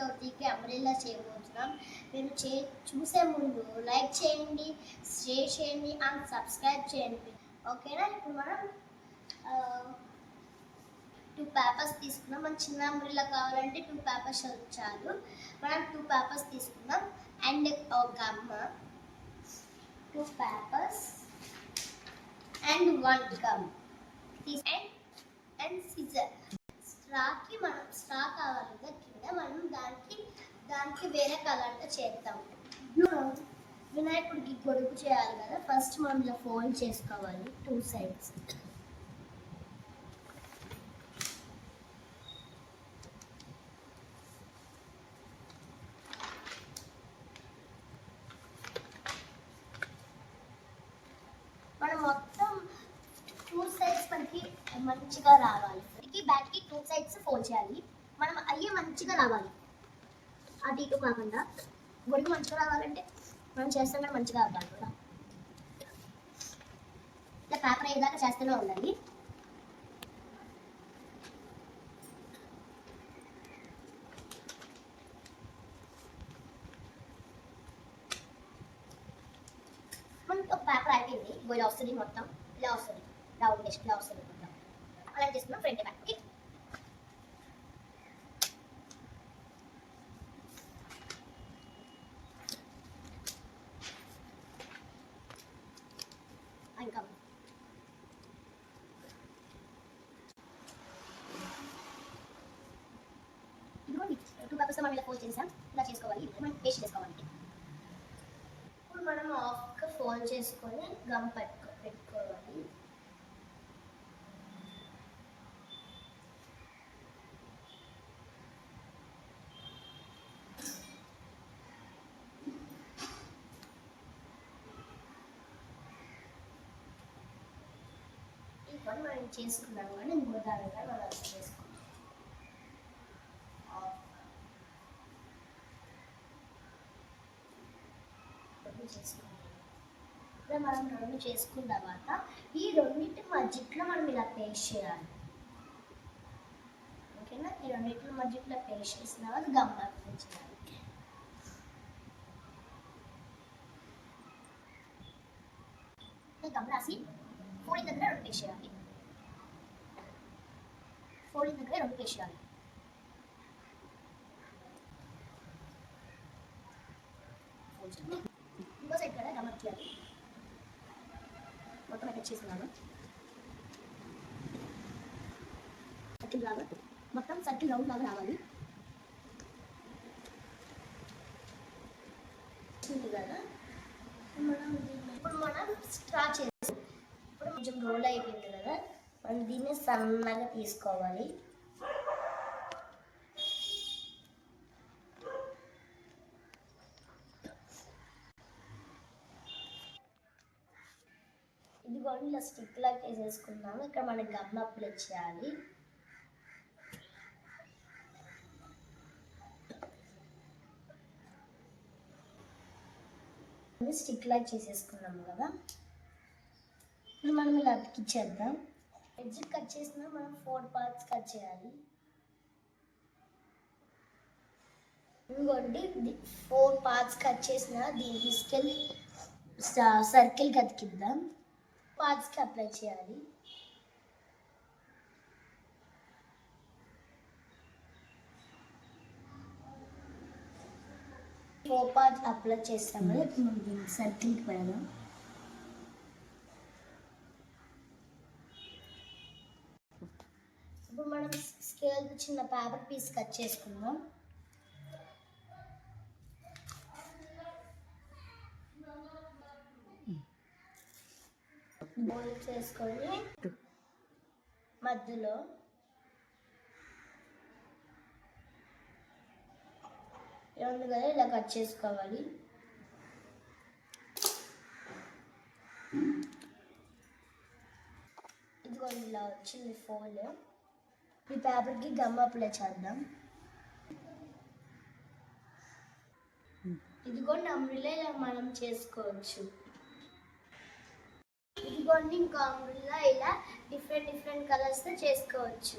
చవితికి అంబ్రెల్లా చేయబోతున్నాం. మీరు చూసే ముందు లైక్ చేయండి, షేర్ చేయండి అండ్ సబ్స్క్రైబ్ చేయండి. ఓకేనా? ఇప్పుడు మనం 2 పేపర్స్ తీసుకున్నాం. మన చిన్న అంబ్రెల్లా కావాలంటే 2 పేపర్స్ చాలు. మనం 2 పేపర్స్ తీసుకున్నాం and gum, 2 papers and 1 gum and scissor. Straw కావాలి కదా కింద, మనం దానికి వేరే కలర్తో చేద్దాం. వినాయకుడికి గొడుగు చేయాలి కదా, ఫస్ట్ మనం ఇలా ఫోల్డ్ చేసుకోవాలి 2 సైడ్స్. మనం మొత్తం 2 సైడ్స్ మనకి మంచిగా రావాలి. బ్యాక్కి 2 సైడ్స్ ఫోల్డ్ చేయాలి. మనం అయ్యే మంచిగా రావాలి, అటు ఇటు కాకుండా. గొడుగు మంచిగా రావాలంటే మనం చేస్తాం మంచిగా అవ్వాలి కూడా. ఇలా పేపర్ అయ్యేదాకా చేస్తూనే ఉండాలి. మనకి ఒక పేపర్ అయిపోయింది, ఇలా వస్తుంది మొత్తం, ఇలా వస్తుంది రౌండ్ ఇలా వస్తుంది మొత్తం. అలా చేసుకున్నాం ఫ్రంట్ బ్యాక్. ఇంకా ఇదిగోండి 2 పేపర్స్ మనం ఇలా ఫోల్డ్ చేసాం. ఇలా చేసుకోవాలి, మనం పేస్ట్ చేసుకోవాలి. ఇప్పుడు మనం హాఫ్గా ఫోల్డ్ చేసుకొని గమ్ పెట్టుకోవాలి. మనం చేసుకున్నాం కానీ ఇంకో దానిగా మనం చేసుకుంటాం. ఇలా మనం 2 చేసుకున్న తర్వాత ఈ రెండింటి మధ్యలో మనం ఇలా పేస్ట్ చేయాలి. ఓకేనా? ఈ రెండింటి మధ్యలో పేస్ట్ చేసిన తర్వాత గమ్ అప్లై చేయాలి. గమ్ రాసి ఫోల్డింగ్ దగ్గర 2 పేస్ట్ చేయాలి. ఫోల్డింగ్ దగ్గర 2 పేస్ట్ చేయాలి. ఇంకో సైడ్ కూడా గమ్ చేయాలి. మొత్తం అటాచ్ చేసుకున్నాను. సర్కిల్ లాగా మొత్తం సర్కిల్ రౌండ్ లాగా రావాలి. ఇప్పుడు మనం స్ట్రా చేసి ఇప్పుడు కొంచెం రోల్ అయిపోయింది కదా, మనం దీన్ని సన్నగా తీసుకోవాలి. ఇది కూడా ఇలా స్టిక్ లాగా వేసేసుకున్నాము. ఇక్కడ మనకి గమ్ అప్లై చేయాలి. స్టిక్ లాగా చేసేసుకున్నాము కదా, ఇప్పుడు మనం ఇలా అతికిచ్చేద్దాం. ఎడ్జ్ కట్ చేసిన మనం 4 పార్ట్స్ కట్ చేయాలి. ఇంకోండి 4 పార్ట్స్ కట్ చేసిన దీన్ని తీసుకెళ్ళి సర్కిల్కి అతికిద్దాం. పార్ట్స్కి అప్లై చేయాలి. ఫోర్ పార్ట్స్ అప్లై చేస్తాము కదా, ఇప్పుడు మనం దీన్ని సర్కిల్కి పెడదాం. ఇప్పుడు మనం స్కేల్ చిన్న పేపర్ పీస్ కట్ చేసుకుందాం. బోల్డ్ చేసుకొని మధ్యలో ఉంది కదా ఇలా కట్ చేసుకోవాలి. ఇదిగో ఇలా వచ్చింది ఫోల్డ్. ఈ పేపర్కి గమ్ అప్లై చేద్దాం. ఇదిగోండి అంబ్రెల్లా ఇలా మనం చేసుకోవచ్చు. ఇదిగోండి ఇంకా అంబ్రెల్లా ఇలా డిఫరెంట్ కలర్స్తో చేసుకోవచ్చు.